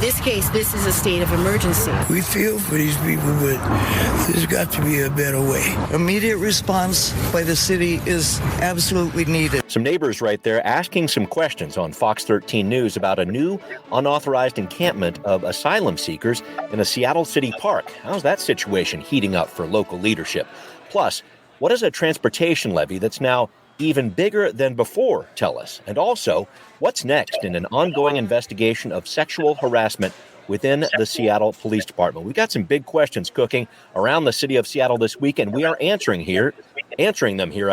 this case, this is a state of emergency. We feel for these people, but there's got to be a better way. Immediate response by the city is absolutely needed. Some neighbors right there asking some questions on Fox 13 News about a new unauthorized encampment of asylum seekers in a Seattle City park. How's that situation heating up for local leadership? Plus, what does a transportation levy that's now even bigger than before tell us? And also, what's next in an ongoing investigation of sexual harassment within the Seattle Police Department? We got some big questions cooking around the city of Seattle this week, and we are answering them here,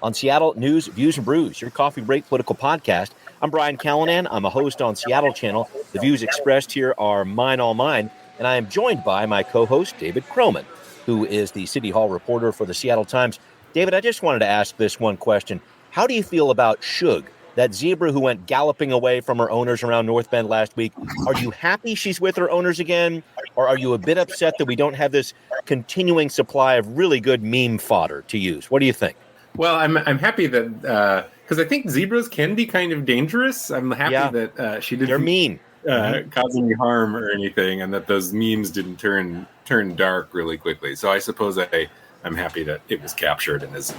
on Seattle News, Views, and Brews, your coffee break political podcast. I'm Brian Callanan. I'm a host on Seattle Channel. The views expressed here are mine, all mine, and I am joined by my co-host, David Croman, who is the City Hall reporter for the Seattle Times. David, I just wanted to ask this one question. How do you feel about Shug, that zebra who went galloping away from her owners around North Bend last week? Are you happy she's with her owners again? Or are you a bit upset that we don't have this continuing supply of really good meme fodder to use? What do you think? Well, I'm happy that, because I think zebras can be kind of dangerous. I'm happy that she didn't. They're mean. Cause any harm or anything, and that those memes didn't turn dark really quickly. So I suppose I'm happy that it was captured and is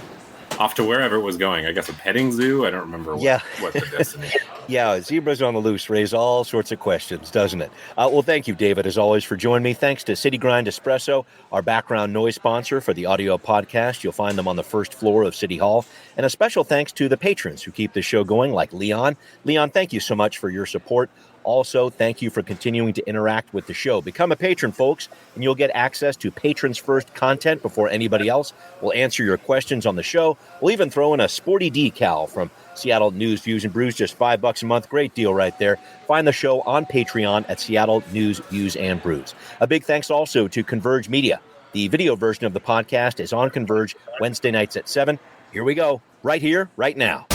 off to wherever it was going. I guess a petting zoo. I don't remember what the destination. Yeah, zebras on the loose raise all sorts of questions, doesn't it? Well, thank you, David, as always, for joining me. Thanks to City Grind Espresso, our background noise sponsor for the audio podcast. You'll find them on the first floor of City Hall. And a special thanks to the patrons who keep the show going, like Leon. Leon, thank you so much for your support. Also, thank you for continuing to interact with the show. Become a patron, folks, and you'll get access to Patrons First content before anybody else. We'll answer your questions on the show. We'll even throw in a sporty decal from Seattle News, Views, and Brews, just $5 a month. Great deal right there. Find the show on Patreon at Seattle News, Views, and Brews. A big thanks also to Converge Media. The video version of the podcast is on Converge Wednesday nights at 7. Here we go, right here, right now.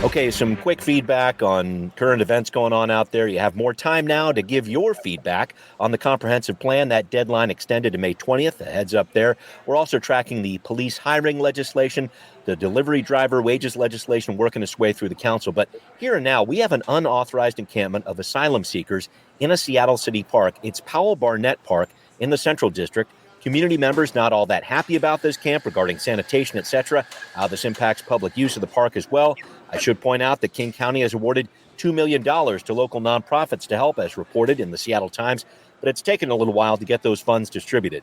Okay, some quick feedback on current events going on out there. You have more time now to give your feedback on the comprehensive plan. That deadline extended to May 20th. A heads up there. We're also tracking the police hiring legislation, the delivery driver wages legislation working its way through the council. But here and now, we have an unauthorized encampment of asylum seekers in a Seattle City park. It's Powell Barnett Park in the Central District. Community members not all that happy about this camp regarding sanitation, etc., how this impacts public use of the park as well. I should point out that King County has awarded $2 million to local nonprofits to help, as reported in the Seattle Times, but it's taken a little while to get those funds distributed.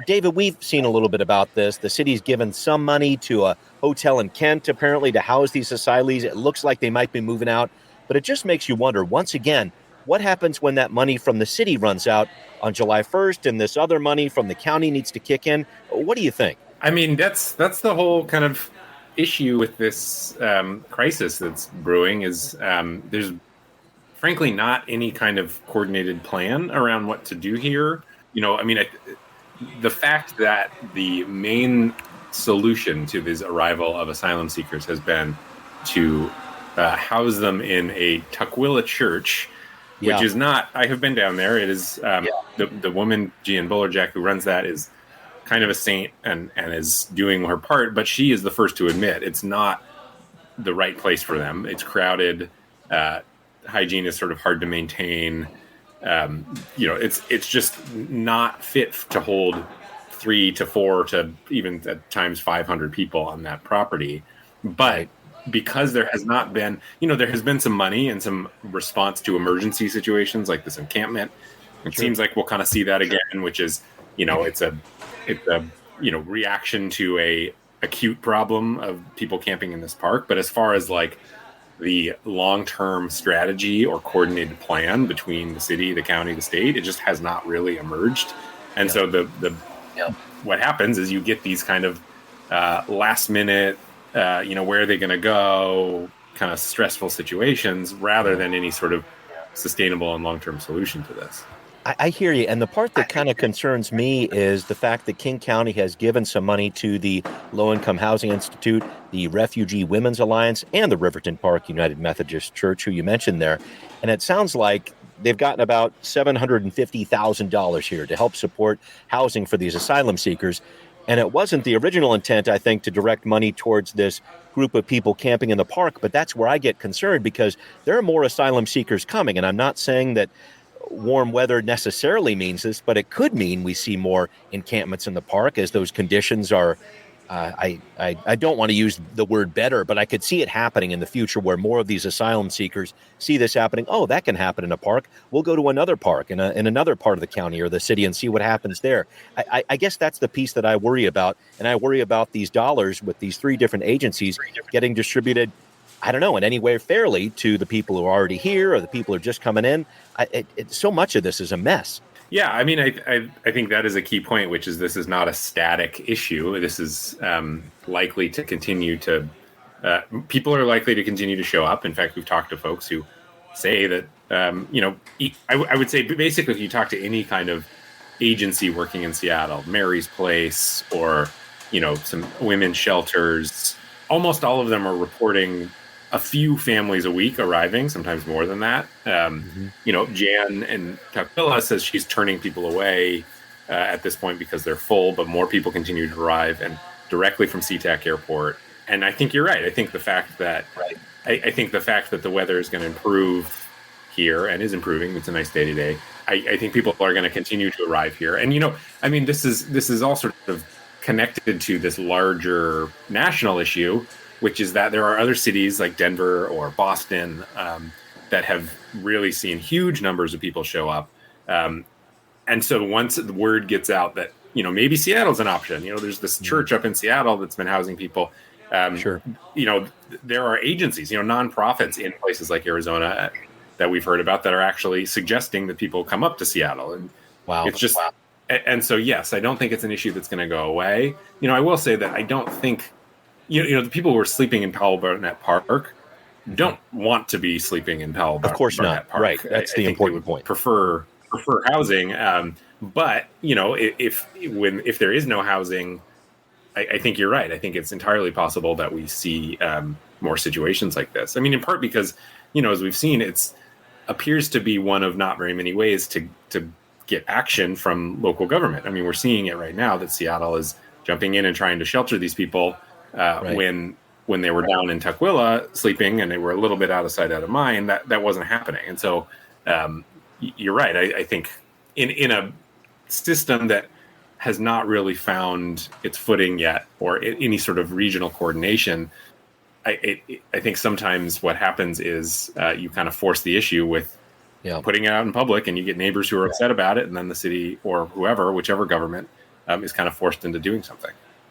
David, we've seen a little bit about this. The city's given some money to a hotel in Kent, apparently, to house these asylees. It looks like they might be moving out, but it just makes you wonder, once again, what happens when that money from the city runs out on July 1st and this other money from the county needs to kick in? What do you think? I mean, that's the whole kind of issue with this crisis that's brewing is there's frankly not any kind of coordinated plan around what to do here. You know, I mean, the fact that the main solution to this arrival of asylum seekers has been to house them in a Tukwila church, which is not, I have been down there. It is the woman, Jean Bullerjack, who runs that, is kind of a saint and is doing her part, but she is the first to admit it's not the right place for them. It's crowded. Hygiene is sort of hard to maintain. It's just not fit to hold 3 to 4 to even at times 500 people on that property. But because there has not been, there has been some money and some response to emergency situations like this encampment. It seems like we'll kind of see that again, which is, it's a reaction to a acute problem of people camping in this park. But as far as like the long-term strategy or coordinated plan between the city, the county, the state, it just has not really emerged. And so what happens is you get these kind of last minute, where are they going to go, kind of stressful situations rather than any sort of sustainable and long-term solution to this. I hear you. And the part that kind of concerns me is the fact that King County has given some money to the Low Income Housing Institute, the Refugee Women's Alliance, and the Riverton Park United Methodist Church, who you mentioned there. And it sounds like they've gotten about $750,000 here to help support housing for these asylum seekers. And it wasn't the original intent, I think, to direct money towards this group of people camping in the park. But that's where I get concerned, because there are more asylum seekers coming. And I'm not saying that warm weather necessarily means this, but it could mean we see more encampments in the park as those conditions are. I don't want to use the word better, but I could see it happening in the future where more of these asylum seekers see this happening. Oh, that can happen in a park. We'll go to another park in another part of the county or the city and see what happens there. I guess that's the piece that I worry about. And I worry about these dollars with these three different agencies getting distributed, I don't know, in any way fairly to the people who are already here or the people who are just coming in. So much of this is a mess. Yeah, I mean, I think that is a key point, which is this is not a static issue. This is likely to continue to, people are likely to continue to show up. In fact, we've talked to folks who say that, I would say basically if you talk to any kind of agency working in Seattle, Mary's Place or, some women's shelters, almost all of them are reporting a few families a week arriving, sometimes more than that. Jan in Tukwila says she's turning people away at this point because they're full, but more people continue to arrive and directly from SeaTac Airport. And I think you're right. I think the fact that I think the fact that the weather is going to improve here and is improving, it's a nice day today. I think people are going to continue to arrive here. And this is all sort of connected to this larger national issue, which is that there are other cities like Denver or Boston that have really seen huge numbers of people show up. And so once the word gets out that, maybe Seattle's an option, there's this church up in Seattle that's been housing people. Sure. There are agencies, nonprofits in places like Arizona that we've heard about that are actually suggesting that people come up to Seattle. And it's just, and so, yes, I don't think it's an issue that's going to go away. I will say that I don't think, the people who are sleeping in Powell Barnett Park don't want to be sleeping in Powell Barnett Park. Of course not. Right. That's the important point. Prefer housing. But, if there is no housing, I think you're right. I think it's entirely possible that we see more situations like this. I mean, in part because, as we've seen, it appears to be one of not very many ways to get action from local government. I mean, we're seeing it right now that Seattle is jumping in and trying to shelter these people when they were down in Tukwila sleeping and they were a little bit out of sight, out of mind. That wasn't happening. And so you're right. I think in a system that has not really found its footing yet or any sort of regional coordination, I think sometimes what happens is you kind of force the issue with putting it out in public, and you get neighbors who are upset about it, and then the city or whichever government is kind of forced into doing something.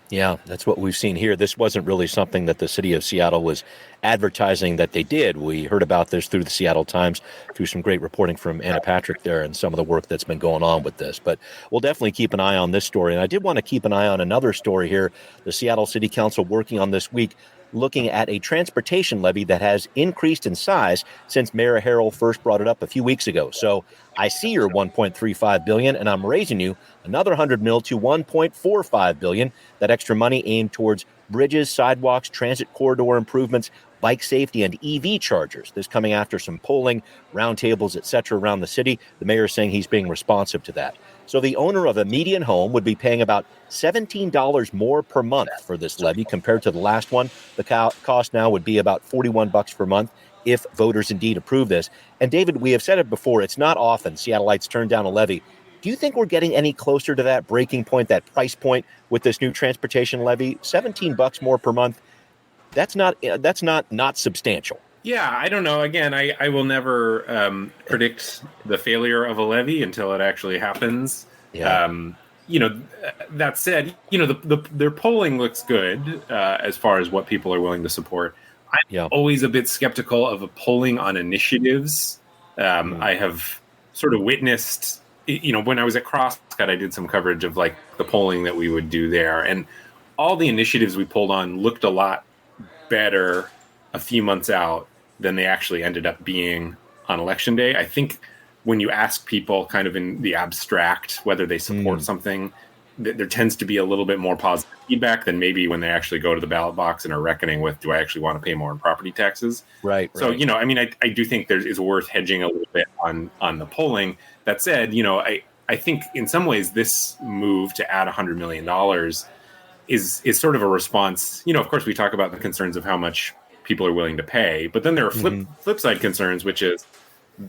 Yeah, that's what we've seen here. This wasn't really something that the city of Seattle was advertising that they did. We heard about this through the Seattle Times, through some great reporting from Anna Patrick there and some of the work that's been going on with this. But we'll definitely keep an eye on this story. And I did want to keep an eye on another story here. The Seattle City Council working on this week, looking at a transportation levy that has increased in size since Mayor Harrell first brought it up a few weeks ago. So I see your $1.35 billion, and I'm raising you another $100 million to $1.45 billion. That extra money aimed towards bridges, sidewalks, transit corridor improvements, bike safety, and EV chargers. This coming after some polling, roundtables, etc. around the city. The mayor is saying he's being responsive to that. So the owner of a median home would be paying about $17 more per month for this levy compared to the last one. The cost now would be about $41 per month if voters indeed approve this. And David, we have said it before, it's not often Seattleites turn down a levy. Do you think we're getting any closer to that breaking point, that price point with this new transportation levy? $17 more per month. That's not substantial. Yeah, I don't know. Again, I will never predict the failure of a levy until it actually happens. Yeah. That said, their polling looks good as far as what people are willing to support. I'm always a bit skeptical of a polling on initiatives. I have sort of witnessed, when I was at Crosscut, I did some coverage of like the polling that we would do there, and all the initiatives we pulled on looked a lot better a few months out than they actually ended up being on election day. I think when you ask people kind of in the abstract whether they support something, there tends to be a little bit more positive feedback than maybe when they actually go to the ballot box and are reckoning with, do I actually want to pay more in property taxes? Right. So, I do think it's worth hedging a little bit on the polling. That said, I think in some ways this move to add $100 million is sort of a response. Of course, we talk about the concerns of how much people are willing to pay, but then there are flip side concerns, which is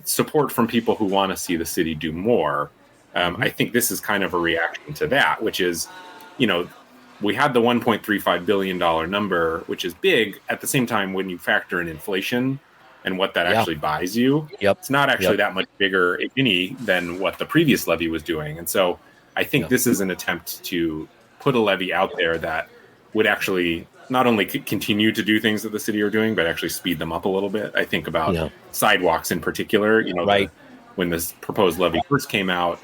support from people who want to see the city do more. I think this is kind of a reaction to that, which is, we had the $1.35 billion number, which is big. At the same time, when you factor in inflation and what that actually buys you, it's not actually that much bigger, if any, than what the previous levy was doing. And so I think this is an attempt to put a levy out there that would actually not only continue to do things that the city are doing, but actually speed them up a little bit. I think about sidewalks in particular. When this proposed levy first came out,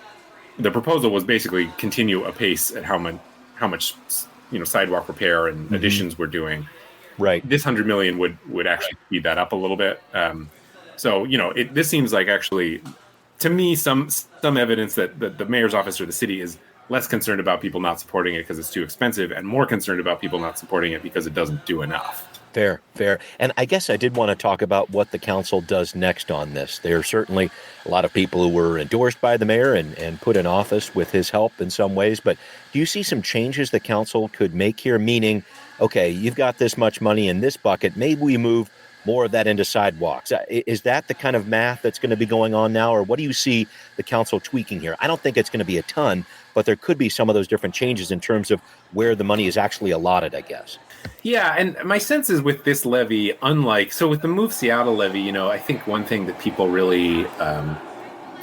the proposal was basically continue apace at how much sidewalk repair and additions we're doing. Right. This $100 million would actually speed that up a little bit. This seems like actually, to me, some evidence that the mayor's office or the city is less concerned about people not supporting it because it's too expensive and more concerned about people not supporting it because it doesn't do enough. Fair. And I guess I did want to talk about what the council does next on this. There are certainly a lot of people who were endorsed by the mayor and put in office with his help in some ways. But do you see some changes the council could make here? Meaning, okay, you've got this much money in this bucket. Maybe we move more of that into sidewalks. Is that the kind of math that's going to be going on now? Or what do you see the council tweaking here? I don't think it's going to be a ton, but there could be some of those different changes in terms of where the money is actually allotted, I guess. Yeah, and my sense is with this levy, with the Move Seattle levy, I think one thing that people really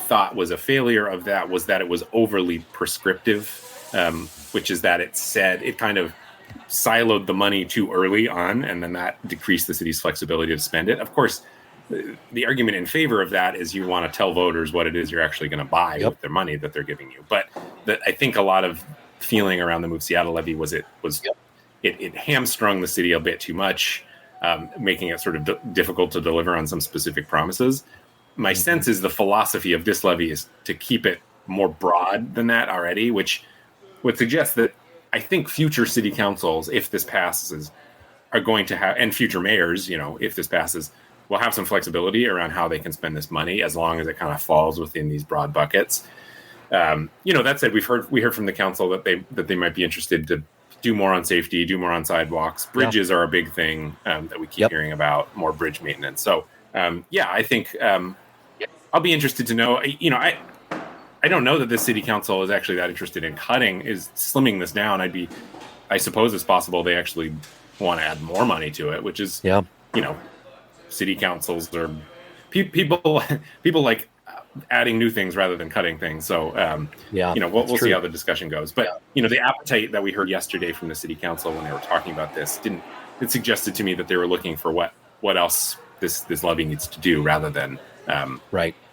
thought was a failure of that was that it was overly prescriptive, which is that it kind of siloed the money too early on, and then that decreased the city's flexibility to spend it. Of course, the argument in favor of that is you want to tell voters what it is you're actually going to buy with their money that they're giving you. But I think a lot of feeling around the Move Seattle levy was it hamstrung the city a bit too much, making it sort of difficult to deliver on some specific promises. My sense is the philosophy of this levy is to keep it more broad than that already, which would suggest that I think future city councils, if this passes, are going to have, and future mayors, if this passes, will have some flexibility around how they can spend this money as long as it kind of falls within these broad buckets. That said, we heard from the council that they might be interested to do more on safety, do more on sidewalks. Bridges are a big thing that we keep hearing about, more bridge maintenance. So, I think I'll be interested to know. I don't know that the city council is actually that interested in slimming this down. I suppose it's possible they actually want to add more money to it, which is, city councils are people like adding new things rather than cutting things. So, we'll see how the discussion goes. But, the appetite that we heard yesterday from the city council when they were talking about this it suggested to me that they were looking for what else this levy needs to do rather than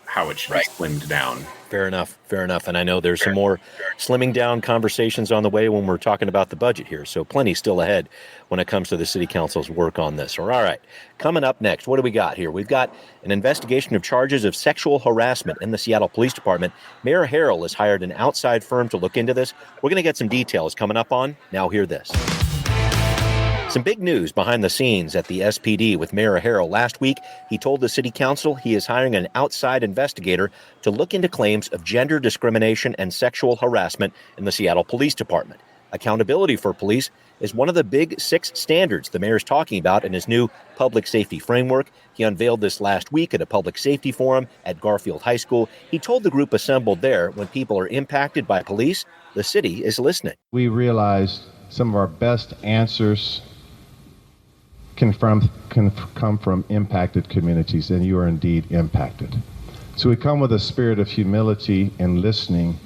how it should be slimmed down. Fair enough. And I know there's some more slimming down conversations on the way when we're talking about the budget here. So plenty still ahead when it comes to the city council's work on this. All right. Coming up next, what do we got here? We've got an investigation of charges of sexual harassment in the Seattle Police Department. Mayor Harrell has hired an outside firm to look into this. We're going to get some details coming up on Now Hear This. Some big news behind the scenes at the SPD with Mayor Harrell. Last week, he told the city council he is hiring an outside investigator to look into claims of gender discrimination and sexual harassment in the Seattle Police Department. Accountability for police is one of the big 6 standards the mayor's talking about in his new public safety framework. He unveiled this last week at a public safety forum at Garfield High School. He told the group assembled there, when people are impacted by police, the city is listening. We realized some of our best answers can come from impacted communities, and you are indeed impacted. So we come with a spirit of humility and listening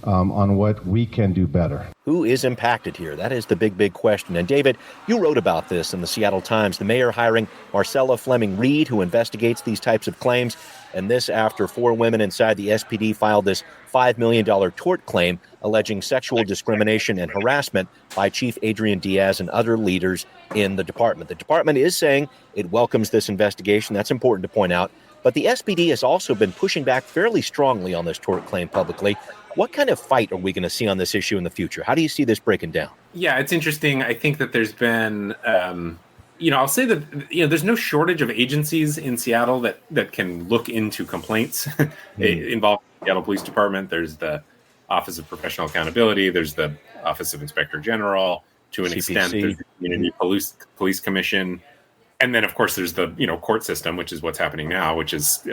on what we can do better. Who is impacted here? That is the big question. And David, you wrote about this in the Seattle Times, the mayor hiring Marcella Fleming Reed, who investigates these types of claims. And this after 4 women inside the SPD filed this $5 million tort claim alleging sexual discrimination and harassment by Chief Adrian Diaz and other leaders in the department. The department is saying it welcomes this investigation. That's important to point out. But the SPD has also been pushing back fairly strongly on this tort claim publicly. What kind of fight are we going to see on this issue in the future? How do you see this breaking down? Yeah, it's interesting. I think that there's been, I'll say that, there's no shortage of agencies in Seattle that can look into complaints involving the Seattle Police Department. There's the Office of Professional Accountability. There's the Office of Inspector General. to an CPC. extent. There's the Community Police Commission. And then, of course, there's the court system, which is what's happening now, which is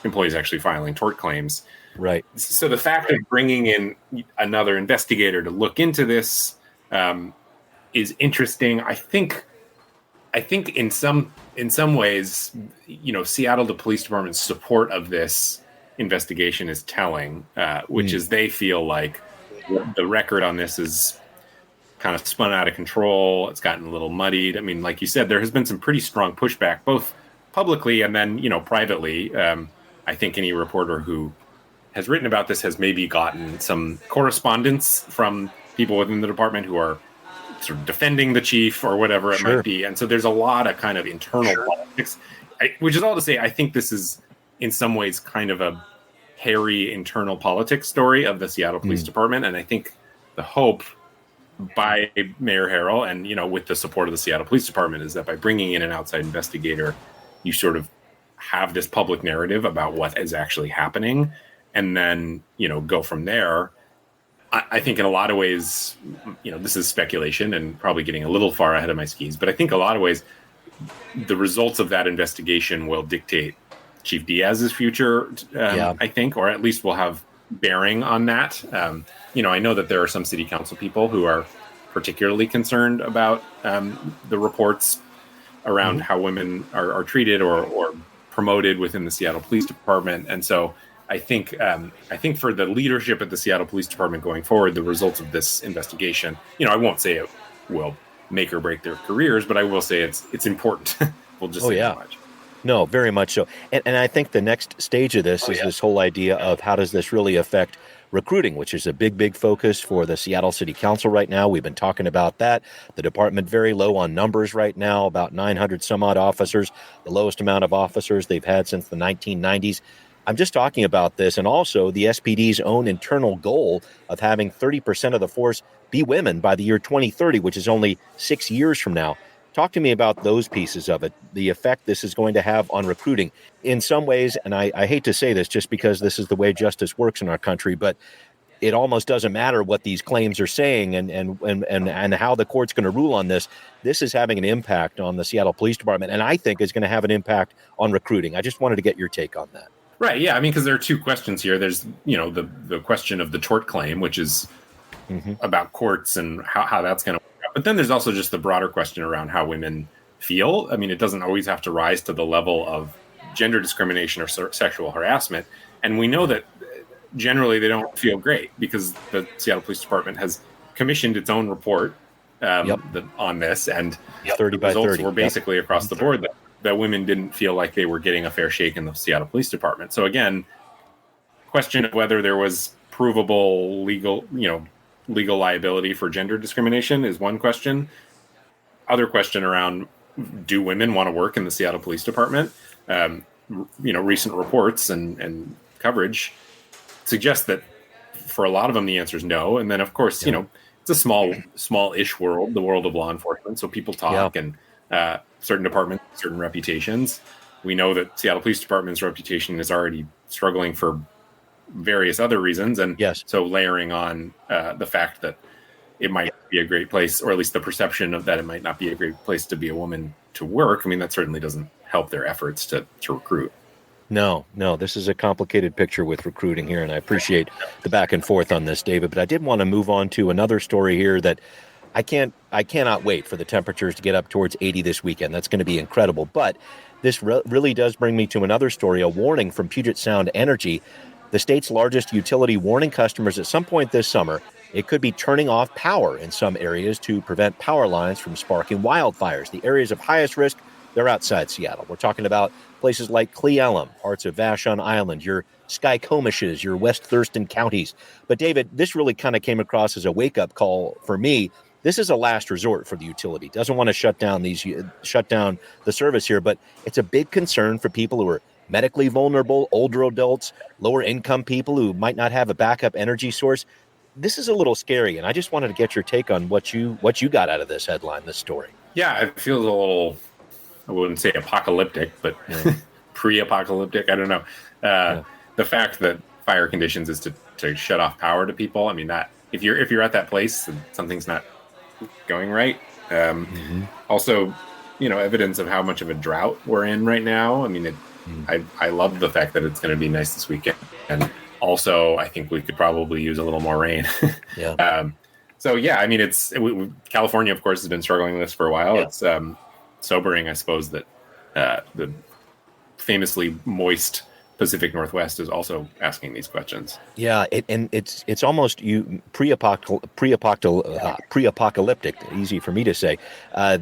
employees actually filing tort claims. Right. So the fact of bringing in another investigator to look into this is interesting. I think in some ways, Seattle, the police department's support of this investigation is telling, which is they feel like the record on this is kind of spun out of control. It's gotten a little muddied. I mean, like you said, there has been some pretty strong pushback, both publicly and then, privately. I think any reporter who has written about this has maybe gotten some correspondence from people within the department who are sort of defending the chief or whatever it might be. And so there's a lot of kind of internal politics, which is all to say, I think this is in some ways kind of a hairy internal politics story of the Seattle Police Department. And I think the hope by Mayor Harrell and, with the support of the Seattle Police Department is that by bringing in an outside investigator, you sort of have this public narrative about what is actually happening and then, go from there. I think in a lot of ways, this is speculation and probably getting a little far ahead of my skis, but I think a lot of ways, the results of that investigation will dictate Chief Diaz's future, I think, or at least will have bearing on that. I know that there are some city council people who are particularly concerned about the reports around how women are treated or promoted within the Seattle Police Department. And so I think for the leadership at the Seattle Police Department going forward, the results of this investigation, I won't say it will make or break their careers, but I will say it's important. We'll just say that much. No, very much so. And I think the next stage of this is this whole idea of how does this really affect recruiting, which is a big, big focus for the Seattle City Council right now. We've been talking about that. The department very low on numbers right now, about 900 some odd officers, the lowest amount of officers they've had since the 1990s. I'm just talking about this, and also the SPD's own internal goal of having 30% of the force be women by the year 2030, which is only 6 years from now. Talk to me about those pieces of it, the effect this is going to have on recruiting. In some ways, and I hate to say this just because this is the way justice works in our country, but it almost doesn't matter what these claims are saying and how the court's going to rule on this. This is having an impact on the Seattle Police Department, and I think is going to have an impact on recruiting. I just wanted to get your take on that. Right. Yeah. I mean, because there are two questions here. There's, the question of the tort claim, which is about courts and how that's going to work out. But then there's also just the broader question around how women feel. I mean, it doesn't always have to rise to the level of gender discrimination or sexual harassment. And we know that generally they don't feel great because the Seattle Police Department has commissioned its own report on this. And 30 the by results 30. were basically across the board that women didn't feel like they were getting a fair shake in the Seattle Police Department. So again, question of whether there was provable legal liability for gender discrimination is one question. Other question around, do women want to work in the Seattle Police Department? Recent reports and coverage suggest that for a lot of them, the answer is no. And then of course, it's a small-ish world, the world of law enforcement. So people talk and certain departments, certain reputations. We know that Seattle Police Department's reputation is already struggling for various other reasons. And so layering on the fact that it might be a great place, or at least the perception of that it might not be a great place to be a woman to work. I mean, that certainly doesn't help their efforts to recruit. No, this is a complicated picture with recruiting here, and I appreciate the back and forth on this, David. But I did want to move on to another story here that I cannot wait for the temperatures to get up towards 80 this weekend. That's going to be incredible. But this really does bring me to another story, a warning from Puget Sound Energy, the state's largest utility, warning customers at some point this summer it could be turning off power in some areas to prevent power lines from sparking wildfires. The areas of highest risk, they're outside Seattle. We're talking about places like Cle Elum, parts of Vashon Island, your Skykomishes, your West Thurston counties. But David, this really kind of came across as a wake-up call for me. This is a last resort for the utility. Doesn't want to shut down the service here, but it's a big concern for people who are medically vulnerable, older adults, lower income people who might not have a backup energy source. This is a little scary, and I just wanted to get your take on what you got out of this headline, this story. Yeah, it feels a little, I wouldn't say apocalyptic, but pre-apocalyptic. I don't know. The fact that fire conditions is to shut off power to people. I mean, that if you're at that place and something's not going right. Also, evidence of how much of a drought we're in right now. I mean, I love the fact that it's going to be nice this weekend, and also I think we could probably use a little more rain. Yeah. So yeah, I mean, California, of course, has been struggling with this for a while. Yeah. It's sobering, I suppose, that the famously moist Pacific Northwest is also asking these questions. Yeah, it's almost pre-apocalyptic. Easy for me to say. I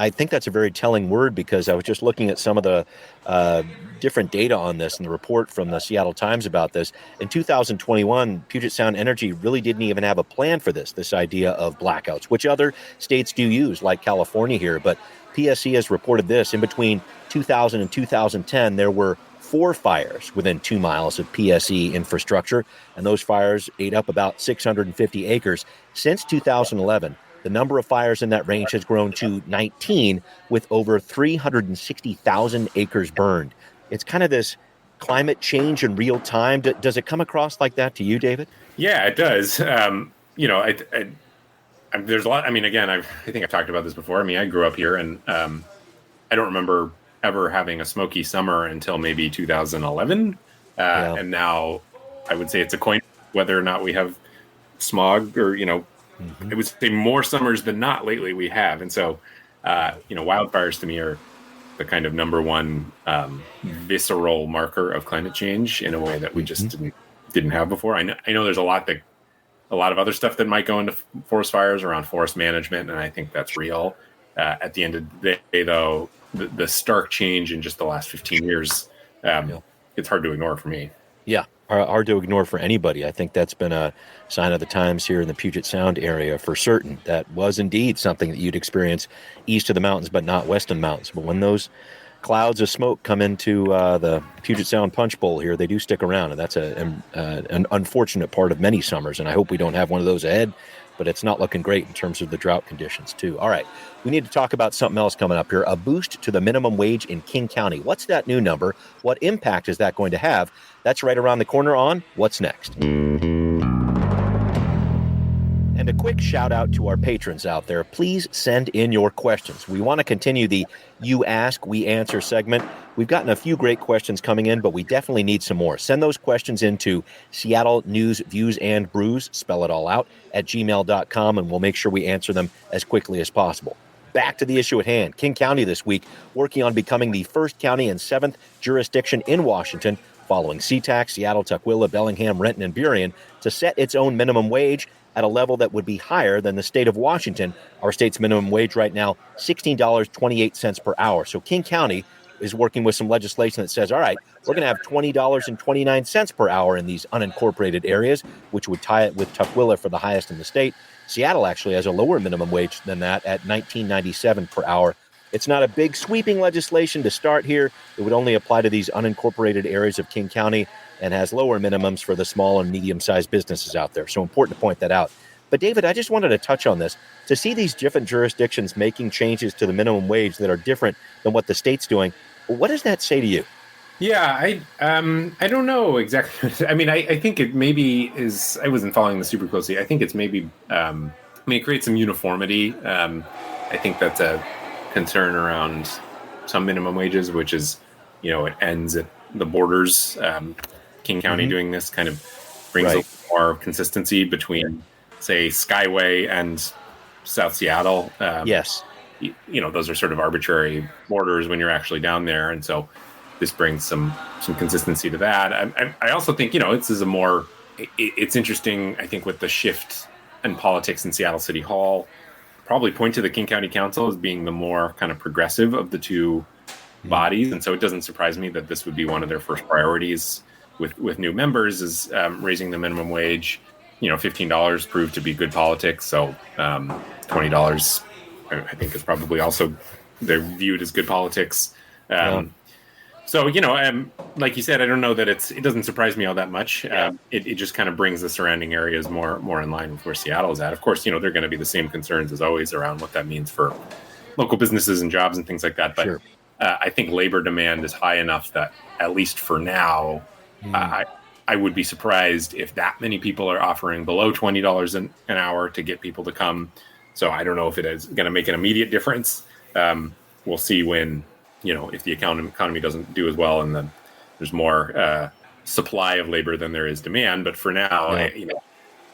think that's a very telling word, because I was just looking at some of the different data on this and the report from the Seattle Times about this. In 2021, Puget Sound Energy really didn't even have a plan for this idea of blackouts, which other states do use, like California here. But PSC has reported this: in between 2000 and 2010, there were 4 fires within 2 miles of PSE infrastructure, and those fires ate up about 650 acres. Since 2011, the number of fires in that range has grown to 19, with over 360,000 acres burned. It's kind of this climate change in real time. Does it come across like that to you, David? Yeah, it does. There's a lot. I mean, again, I think I've talked about this before. I mean, I grew up here, and I don't remember ever having a smoky summer until maybe 2011. And now I would say it's a coin whether or not we have smog, or, I would say more summers than not lately we have. And so, wildfires to me are the kind of number one visceral marker of climate change in a way that we just didn't have before. I know there's a lot of other stuff that might go into forest fires around forest management, and I think that's real. At the end of the day, though, the stark change in just the last 15 years, it's hard to ignore for me. Yeah, hard to ignore for anybody. I think that's been a sign of the times here in the Puget Sound area for certain. That was indeed something that you'd experience east of the mountains, but not west of the mountains. But when those clouds of smoke come into the Puget Sound Punch Bowl here, they do stick around, and that's an unfortunate part of many summers, and I hope we don't have one of those ahead, but it's not looking great in terms of the drought conditions, too. All right, we need to talk about something else coming up here, a boost to the minimum wage in King County. What's that new number? What impact is that going to have? That's right around the corner on What's Next. And a quick shout out to our patrons out there. Please send in your questions. We want to continue the You Ask, We Answer segment. We've gotten a few great questions coming in, but we definitely need some more. Send those questions into Seattle News, Views, and Brews, spell it all out, at gmail.com, and we'll make sure we answer them as quickly as possible. Back to the issue at hand. King County this week working on becoming the first county and 7th jurisdiction in Washington, following SeaTac, Seattle, Tukwila, Bellingham, Renton, and Burien, to set its own minimum wage at a level that would be higher than the state of Washington. Our state's minimum wage right now, $16.28 per hour. So King County is working with some legislation that says, all right, we're going to have $20.29 per hour in these unincorporated areas, which would tie it with Tukwila for the highest in the state. Seattle actually has a lower minimum wage than that at $19.97 per hour. It's not a big sweeping legislation to start here. It would only apply to these unincorporated areas of King County and has lower minimums for the small and medium-sized businesses out there. So important to point that out. But David, I just wanted to touch on this. To see these different jurisdictions making changes to the minimum wage that are different than what the state's doing, what does that say to you? Yeah, I don't know exactly. I mean, I think it maybe is. I wasn't following this super closely. I think it's maybe. It creates some uniformity. I think that's a concern around some minimum wages, which is, it ends at the borders. King County doing this kind of brings a more consistency between, say, Skyway and South Seattle. Yes. Those are sort of arbitrary borders when you're actually down there. And so this brings some consistency to that. I also think, this is it's interesting, I think, with the shift in politics in Seattle City Hall, probably point to the King County Council as being the more kind of progressive of the two bodies. And so it doesn't surprise me that this would be one of their first priorities with new members is raising the minimum wage. $15 proved to be good politics. So $20, I think, is probably also they're viewed as good politics. So, like you said, I don't know that it doesn't surprise me all that much. It just kind of brings the surrounding areas more in line with where Seattle is at. Of course, there are going to be the same concerns as always around what that means for local businesses and jobs and things like that. But sure. I think labor demand is high enough that, at least for now, I would be surprised if that many people are offering below $20 an hour to get people to come So I don't know if it is going to make an immediate difference. We'll see when, if the economy doesn't do as well and then there's more supply of labor than there is demand. But for now,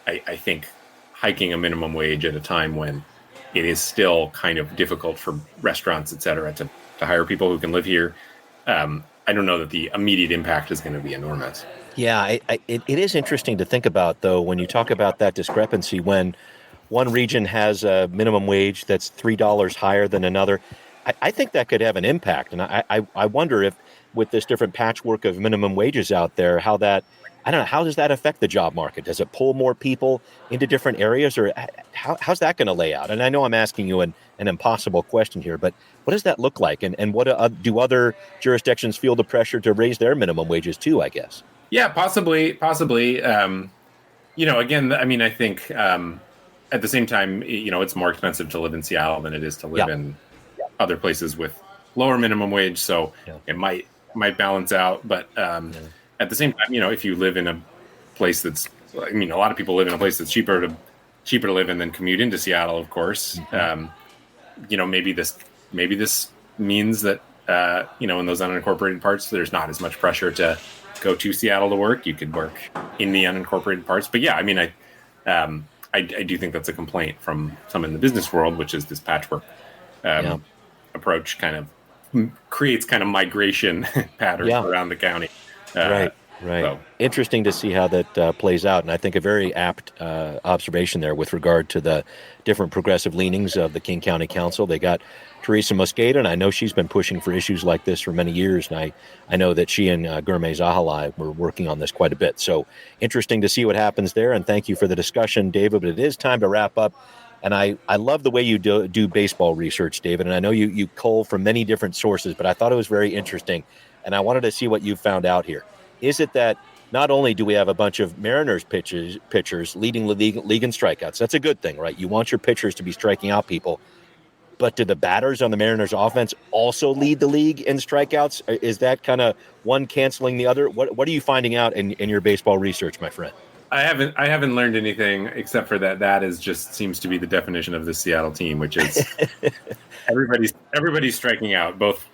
I think hiking a minimum wage at a time when it is still kind of difficult for restaurants, et cetera, to hire people who can live here. I don't know that the immediate impact is going to be enormous. Yeah, it is interesting to think about, though, when you talk about that discrepancy, when one region has a minimum wage that's $3 higher than another. I think that could have an impact. And I wonder if with this different patchwork of minimum wages out there, how does that affect the job market? Does it pull more people into different areas, or how's that going to lay out? And I know I'm asking you an impossible question here, but what does that look like? And what do other jurisdictions feel the pressure to raise their minimum wages too, I guess? Yeah, possibly. Again, I mean, I think at the same time, it's more expensive to live in Seattle than it is to live in other places with lower minimum wage. So it might balance out. But at the same time, if you live in a place that's, a lot of people live in a place that's cheaper to live in than commute into Seattle, of course. Mm-hmm. Maybe this means that, in those unincorporated parts, there's not as much pressure to go to Seattle to work. You could work in the unincorporated parts. But yeah, I do think that's a complaint from some in the business world, which is this patchwork approach kind of creates kind of migration patterns around the county. Right. So. Interesting to see how that plays out. And I think a very apt observation there with regard to the different progressive leanings of the King County Council. They got Teresa Mosqueda, and I know she's been pushing for issues like this for many years. And I know that she and Gurmay Zahalai were working on this quite a bit. So interesting to see what happens there. And thank you for the discussion, David. But it is time to wrap up. And I love the way you do baseball research, David. And I know you cull from many different sources, but I thought it was very interesting. And I wanted to see what you found out here. Is it that not only do we have a bunch of Mariners pitchers leading the league in strikeouts? That's a good thing, right? You want your pitchers to be striking out people. But do the batters on the Mariners offense also lead the league in strikeouts? Is that kind of one canceling the other? What are you finding out in your baseball research, my friend? I haven't learned anything except for that is just seems to be the definition of the Seattle team, which is everybody's striking out. Both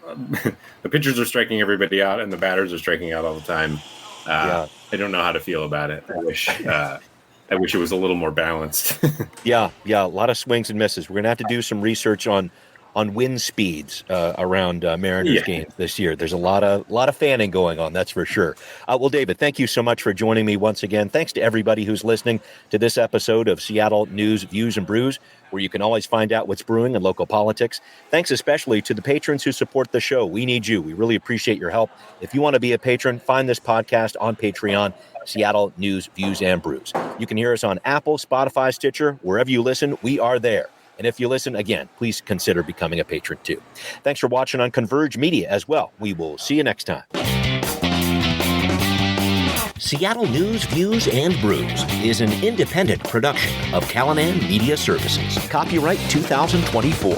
the pitchers are striking everybody out, and the batters are striking out all the time. I don't know how to feel about it. I wish it was a little more balanced. Yeah, a lot of swings and misses. We're gonna have to do some research on wind speeds around Mariners games this year. There's a lot of fanning going on, that's for sure. Well, David, thank you so much for joining me once again. Thanks to everybody who's listening to this episode of Seattle News, Views, and Brews, where you can always find out what's brewing in local politics. Thanks especially to the patrons who support the show. We need you. We really appreciate your help. If you want to be a patron, find this podcast on Patreon, Seattle News, Views, and Brews. You can hear us on Apple, Spotify, Stitcher, wherever you listen, we are there. And if you listen, again, please consider becoming a patron too. Thanks for watching on Converge Media as well. We will see you next time. Seattle News, Views, and Brews is an independent production of Callanan Media Services. Copyright 2024.